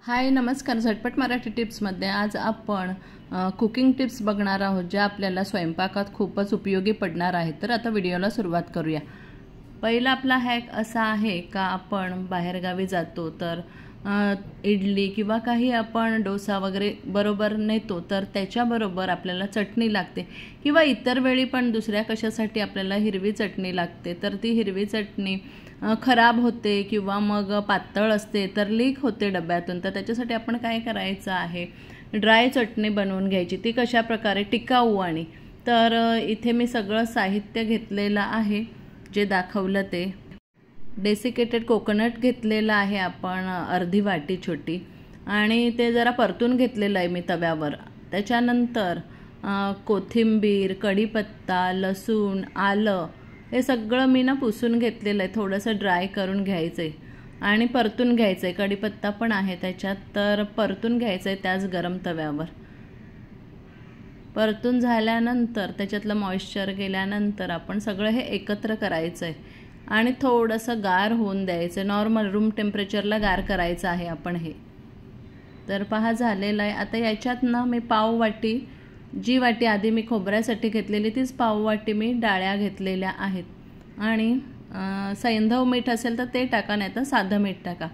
हाय नमस्कार. झटपट मराठी टिप्समध्ये आज आपण कुकिंग टिप्स बघणार आहोत ज्या आपल्याला स्वयंपाकात खूपच उपयोगी पडणार आहेत. तर आता व्हिडिओला सुरुवात करूया. पहिला आपला हॅक असा आहे का आपण बाहेरगावी जातो तर इडली किंवा काही आपण डोसा वगैरे बरोबर नेतो तर त्याच्याबरोबर आपल्याला चटणी लागते किंवा इतर वेळी पण दुसऱ्या कशासाठी आपल्याला हिरवी चटणी लागते. तर ती हिरवी चटणी खराब होते किंवा मग पातळ असते तर लीक होते डब्यातून. तर त्याच्यासाठी आपण काय करायचं आहे, ड्राय चटणी बनवून घ्यायची. ती कशा प्रकारे टिकाऊ आणि तर इथे मी सगळं साहित्य घेतलेलं आहे जे दाखवलं ते. डेसिकेटेड कोकोनट घेतलेलं आहे आपण अर्धी वाटी छोटी आणि ते जरा परतून घेतलेलं आहे मी तव्यावर. त्याच्यानंतर कोथिंबीर, कढीपत्ता, लसूण, आलं हे सगळं मी पुसून घेतलेलं आहे. थोडंसं ड्राय करून घ्यायचं आहे आणि परतून घ्यायचं आहे. कढीपत्ता पण आहे त्याच्यात तर परतून घ्यायचं आहे त्याच गरम तव्यावर. परतून झाल्यानंतर त्याच्यातलं मॉइश्चर गेल्यानंतर आपण सगळं हे एकत्र करायचं आहे आणि थोडंसं गार होऊन द्यायचं. नॉर्मल रूम टेम्परेचरला गार करायचं आहे आपण हे. तर पहा झालेलं आहे. आता याच्यात मी पाव वाटी, जी वाटी आधी मी खोबऱ्यासाठी घेतलेली तीच पाव वाटी मी डाळ्या घेतलेल्या आहेत आणि सैंधव मीठ असेल तर ते टाका, नाही तर साधं मीठ टाका.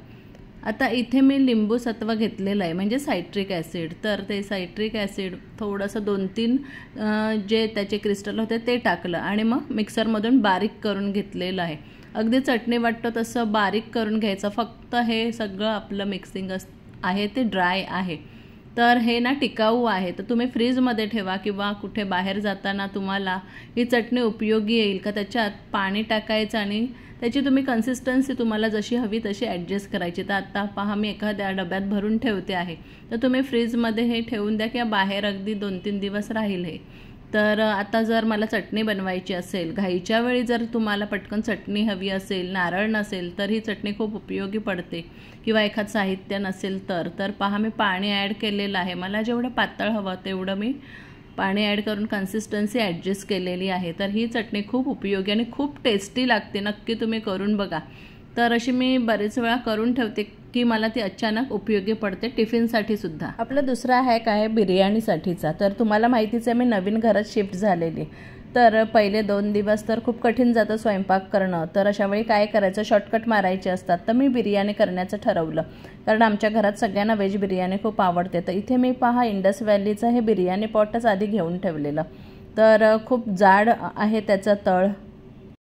आता इथे मी लिंबू सत्व घेतलेलं आहे म्हणजे सायट्रिक ॲसिड. तर ते सायट्रिक ॲसिड थोडंसं 2-3 जे त्याचे क्रिस्टल होते ते टाकलं आणि मग मिक्सरमधून बारीक करून घेतलेलं आहे. अगदी चटणी वाटतं तसं बारीक करून घ्यायचं. फक्त हे सगळं आपलं मिक्सिंग आहे ते ड्राय आहे. तर हे टिकाऊ आहे. तर तुम्ही फ्रीजमध्ये ठेवा किंवा कुठे बाहेर जाताना तुम्हाला ही चटणी उपयोगी येईल का त्याच्यात पाणी टाकायचं आणि त्याची तुम्ही कन्सिस्टन्सी तुम्हाला जशी हवी तशी ॲडजस्ट करायची. तर आता पहा मी एखाद्या डब्यात भरून ठेवते आहे. तर तुम्ही फ्रीजमध्ये हे ठेवून द्या किंवा बाहेर अगदी 2-3 दिवस राहील हे. तर आता जर मला चटणी बनवायची असेल घाईच्या वेळी, जर तुम्हाला पटकन चटणी हवी असेल, नारळ नसेल तर ही चटणी खूप उपयोगी पडते किंवा एखाद साहित्य नसेल तर पहा मी पाणी ॲड केलेलं आहे. मला जेवढं पातळ हवं तेवढं मी पाणी ॲड करून कन्सिस्टन्सी ॲडजस्ट केलेली आहे. तर ही चटणी खूप उपयोगी आणि खूप टेस्टी लागते. नक्की तुम्ही करून बघा. तर अशी मी बरेच वेळा करून ठेवते की मला ती अचानक उपयोगी पडते टिफिनसाठी सुद्धा. आपला दुसरा हॅक आहे बिर्याणीसाठीचा. तर तुम्हाला माहितीच आहे मी नवीन घरात शिफ्ट झालेली. तर पहिले 2 दिवस तर खूप कठीण जातं स्वयंपाक करणं. तर अशा वेळी काय करायचं, शॉर्टकट मारायचे असतात. तर मी बिर्याणी करण्याचं ठरवलं कारण आमच्या घरात सगळ्यांना व्हेज बिर्याणी खूप आवडते. तर इथे मी पहा इंडस व्हॅलीचं हे बिर्याणी पॉटच आधी घेऊन ठेवलेलं. तर खूप जाड आहे त्याचं तळ,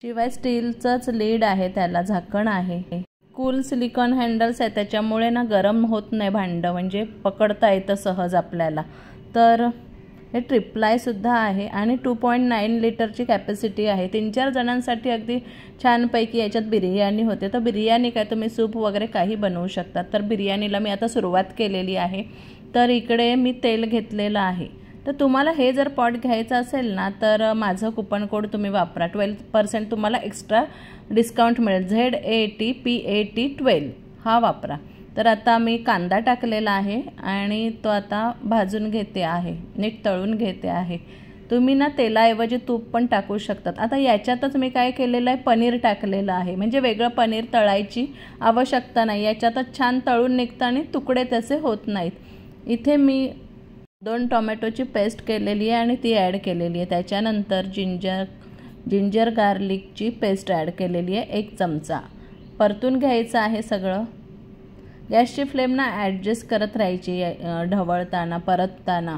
शिवाय स्टीलचंच लीड आहे, त्याला झाकण आहे. कूल सिलिकॉन हँडल्स आहे त्याच्यामुळे गरम होत नाही भांडं, म्हणजे पकडता येतं सहज आपल्याला. तर हे ट्रिप्लायसुद्धा आहे आणि 2.9 लिटरची कॅपॅसिटी आहे. 3-4 जणांसाठी अगदी छानपैकी याच्यात बिर्याणी होते. तर बिर्याणी काय तुम्ही सूप वगैरे काही बनवू शकतात. तर बिर्याणीला मी आता सुरुवात केलेली आहे. तर इकडे मी तेल घेतलेलं आहे. तर तुम्हाला हे जर पॉट घ्यायचं असेल तर माझं कुपन कोड तुम्ही वापरा. 12% तुम्हाला एक्स्ट्रा डिस्काउंट मिळेल. ZATPAT12 हा वापरा. तर आता मी कांदा टाकलेला आहे आणि तो आता भाजून घेते आहे, नीट तळून घेते आहे. तुम्ही तेलाऐवजी तूप पण टाकू शकतात. आता याच्यातच मी काय केलेलं आहे, पनीर टाकलेलं आहे. म्हणजे वेगळं पनीर तळायची आवश्यकता नाही. याच्यातच छान तळून निघतं आणि तुकडे त्याचे होत नाहीत. इथे मी 2 टोमॅटोची पेस्ट केलेली आहे आणि ती ॲड केलेली आहे. त्याच्यानंतर जिंजर गार्लिकची पेस्ट ॲड केलेली आहे 1 चमचा. परतून घ्यायचं आहे सगळं. गॅसची फ्लेम ॲडजस्ट करत राहायची ढवळताना, परतताना.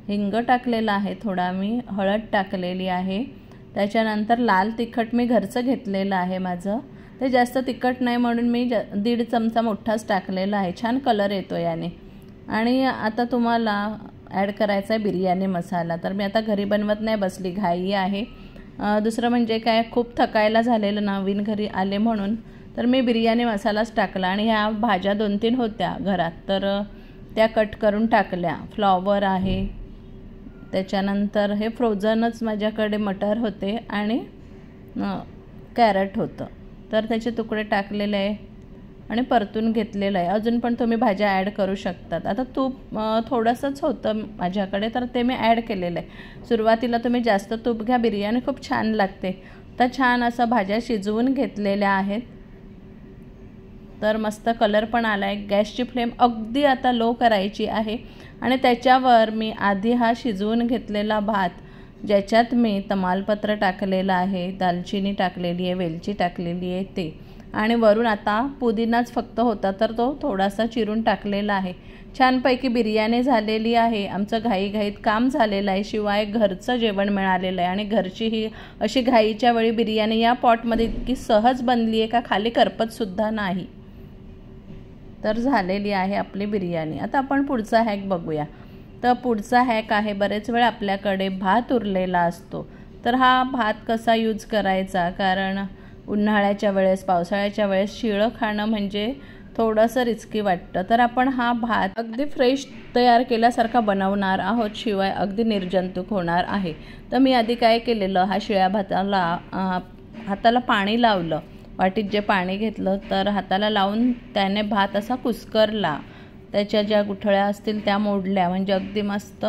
हिंग टाकलेला आहे थोडा मी, हळद टाकलेली आहे. त्याच्यानंतर लाल तिखट मी घरचं घेतलेलं आहे माझं. ते जास्त तिखट नाही म्हणून मी 1.5 चमचा मोठाच टाकलेला आहे. छान कलर येतो याने. आणि आता तुम्हाला ॲड करायचा आहे बिर्याणी मसाला. तर मी आता घरी बनवत नाही, बसली घाई आहे. दुसरं म्हणजे काय, खूप थकायला झालेलं नवीन घरी आले म्हणून. तर मी बिर्याणी मसालाच टाकला आणि ह्या भाज्या 2-3 होत्या घरात तर त्या कट करून टाकल्या. फ्लॉवर आहे, त्याच्यानंतर हे फ्रोझनच माझ्याकडे मटर होते आणि कॅरट होतं तर त्याचे तुकडे टाकलेले आहे आणि परतून घेतलेलं आहे. अजून पण तुम्ही भाज्या ॲड करू शकतात. आता तूप थोडंसंच होतं माझ्याकडे तर ते मी ॲड केलेलं आहे. सुरुवातीला तुम्ही जास्त तूप घ्या, बिर्याणी खूप छान लागते. तर छान असं भाज्या शिजवून घेतलेल्या आहेत. तर मस्त कलर पण आला आहे। गॅसची फ्लेम अगदी आता लो करायची आहे आणि त्याच्यावर मी आधी हा शिजवून घेतलेला भात, ज्याच्यात मी तमालपत्र टाकलेलं आहे, दालचिनी टाकलेली आहे, वेलची टाकलेली आहे ते, आणि वरून आता पुदिनाच फक्त होता तर तो थोडासा चिरून टाकलेला आहे। छानपैकी बिर्याणी झालेली आहे। आमचं घाईघाईत काम झालेलं आहे, शिवाय घरचं जेवण मिळालेलं आहे आणि घरची ही अशी घाईच्या वेळी बिर्याणी या पॉटमध्ये इतकी सहज बनली आहे का खाली करपतसुद्धा नाही। तर झालेली आहे आपली बिर्याणी। आता आपण पुढचा हॅक बघूया। तर पुढचा हॅक आहे, बरेच वेळ आपल्याकडे भात उरलेला असतो, तर हा भात कसा यूज करायचा, कारण उन्हाळ्याच्या वेळेस पावसाळ्याच्या वेळेस शिळं खाणं म्हणजे थोडंसं रिस्की वाटतं। तर आपण हा भात अगदी फ्रेश तयार केल्यासारखा बनवणार आहोत, शिवाय अगदी निर्जंतुक होणार आहे। तर मी आधी काय केलेलं, हा शिळ्या भाताला हाताला पाणी लावलं, वाटीत जे पाणी घेतलं तर हाताला लावून त्याने भात असा कुस्करला, त्याच्या ज्या गुठळ्या असतील त्या मोडल्या, म्हणजे अगदी मस्त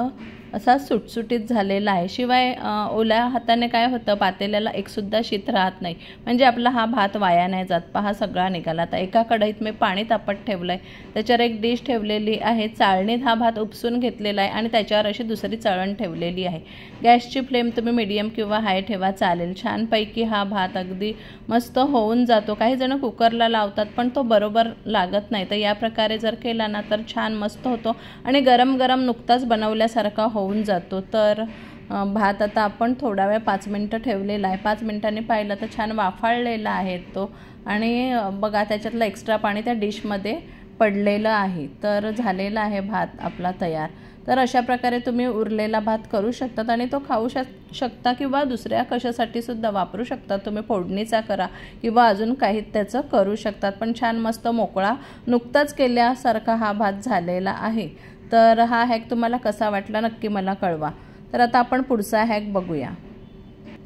असा सुटसुटीत झालेला आहे। शिवाय ओल्या हाताने काय होतं, पातेल्याला एकसुद्धा शीत राहत नाही, म्हणजे आपला हा भात वाया नाही जात। पहा सगळा निघाला। आता एका कढईत मी पाणी तापत ठेवलं आहे, त्याच्यावर एक डिश ठेवलेली आहे, चाळणीत हा भात उपसून घेतलेला आहे आणि त्याच्यावर अशी दुसरी चाळण ठेवलेली आहे। गॅसची फ्लेम तुम्ही मीडियम किंवा हाय ठेवा, चालेल। छानपैकी हा भात अगदी मस्त होऊन जातो। काही जण कुकरला लावतात पण तो बरोबर लागत नाही, तर या प्रकारे जर केला ना तर छान मस्त होतो आणि गरम गरम नुकताच बनवल्यासारखा होऊन जातो। तर भात आता आपण थोडा वेळ 5 मिनिटं ठेवलेला आहे। 5 मिनिटांनी पाहिलं तर छान वाफाळलेला आहे तो, आणि बघा त्याच्यातलं एक्स्ट्रा पाणी त्या डिशमध्ये पडलेलं आहे। तर झालेला आहे भात आपला तयार। तर अशा प्रकारे तुम्ही उरलेला भात करू शकतात आणि तो खाऊ शकता किंवा दुसऱ्या कशासाठी सुद्धा वापरू शकता। तुम्ही फोडणीचा करा किंवा अजून काही त्याचं करू शकतात, पण छान मस्त मोकळा नुकताच केल्यासारखा हा भात झालेला आहे। तर हा हॅक तुम्हाला कसा वाटला नक्की मला कळवा। तर आता आपण पुढचा हॅक बघूया।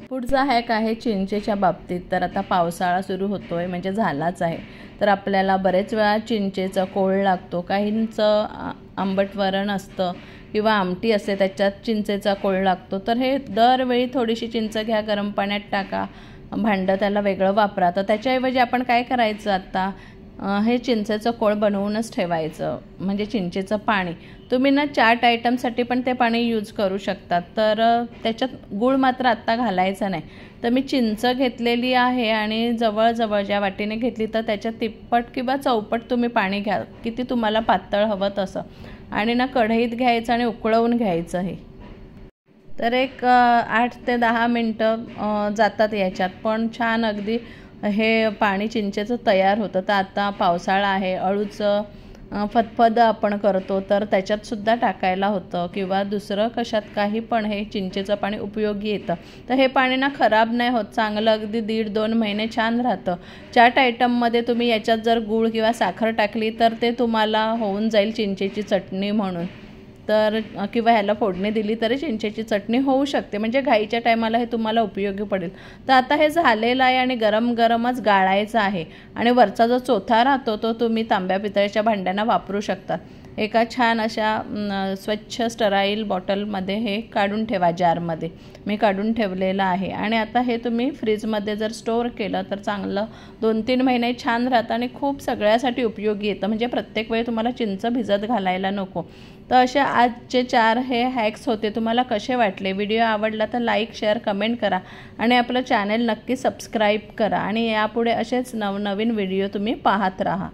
पुढचा हॅक आहे चिंचेच्या बाबतीत। तर आता पावसाळा सुरू होतोय, म्हणजे झालाच आहे, तर आपल्याला बरेच वेळा चिंचेचा कोळ लागतो। काहींचं आंबट वरण असतं किंवा आमटी असते, त्याच्यात चिंचेचा कोळ लागतो। तर हे दरवेळी थोडीशी चिंच घ्या, गरम पाण्यात टाका, भांडं त्याला वेगळं वापरा। तर त्याच्याऐवजी आपण काय करायचं, आता हे चिंचेचं कोळ बनवूनच ठेवायचं, म्हणजे चिंचेचं पाणी। तुम्ही ना चाट आयटमसाठी पण ते पाणी यूज करू शकतात। तर त्याच्यात गूळ मात्र आत्ता घालायचा नाही। तर मी चिंच घेतलेली आहे आणि जवळजवळ ज्या वाटीने घेतली तर त्याच्या तिप्पट किंवा चौपट तुम्ही पाणी घ्या, किती तुम्हाला पातळ हवं तसं, आणि ना कढईत घ्यायचं आणि उकळवून घ्यायचं हे। तर एक 8 ते 10 मिनटं जातात याच्यात, पण छान अगदी हे पाणी चिंचेचं तयार होतं। तर आता पावसाळा आहे, अळूचं फतफद आपण करतो तर त्याच्यात सुद्धा टाकायला होतं, किंवा दुसरं कशात काही पण हे चिंचेचं पाणी उपयोगी येतं। तर हे पाणी ना खराब नाही होत, चांगलं अगदी 1.5-2 महिने छान राहतं। चाट आयटममध्ये तुम्ही याच्यात जर गूळ किंवा साखर टाकली तर ते तुम्हाला होऊन जाईल चिंचेची चटणी म्हणून, तर किंवा ह्याला फोडणी दिली तरी चिंचेची चटणी होऊ शकते, म्हणजे घाईच्या टायमाला हे तुम्हाला उपयोगी पडेल। तर आता हे झालेलं आहे आणि गरम गरमच गाळायचं आहे, आणि वरचा जो चोथा राहतो तो तुम्ही तांब्या पितळेच्या भांड्यांना वापरू शकता। एका छान अशा स्वच्छ स्टराईल बॉटलमध्ये हे काढून ठेवा, जारमध्ये मी काढून ठेवलेलं आहे। आणि आता हे तुम्ही फ्रीजमध्ये जर स्टोअर केलं तर चांगलं 2-3 महिने छान राहतं आणि खूप सगळ्यासाठी उपयोगी येतं, म्हणजे प्रत्येक वेळी तुम्हाला चिंच भिजत घालायला नको। तर असे आजचे 4 हे हॅक्स होते। तुम्हाला कसे वाटले? व्हिडिओ आवडला तर लाईक, शेअर, कमेंट करा आणि आपलं चॅनल नक्की सबस्क्राईब करा, आणि यापुढे असेच नवनवीन व्हिडिओ तुम्ही पाहत राहा।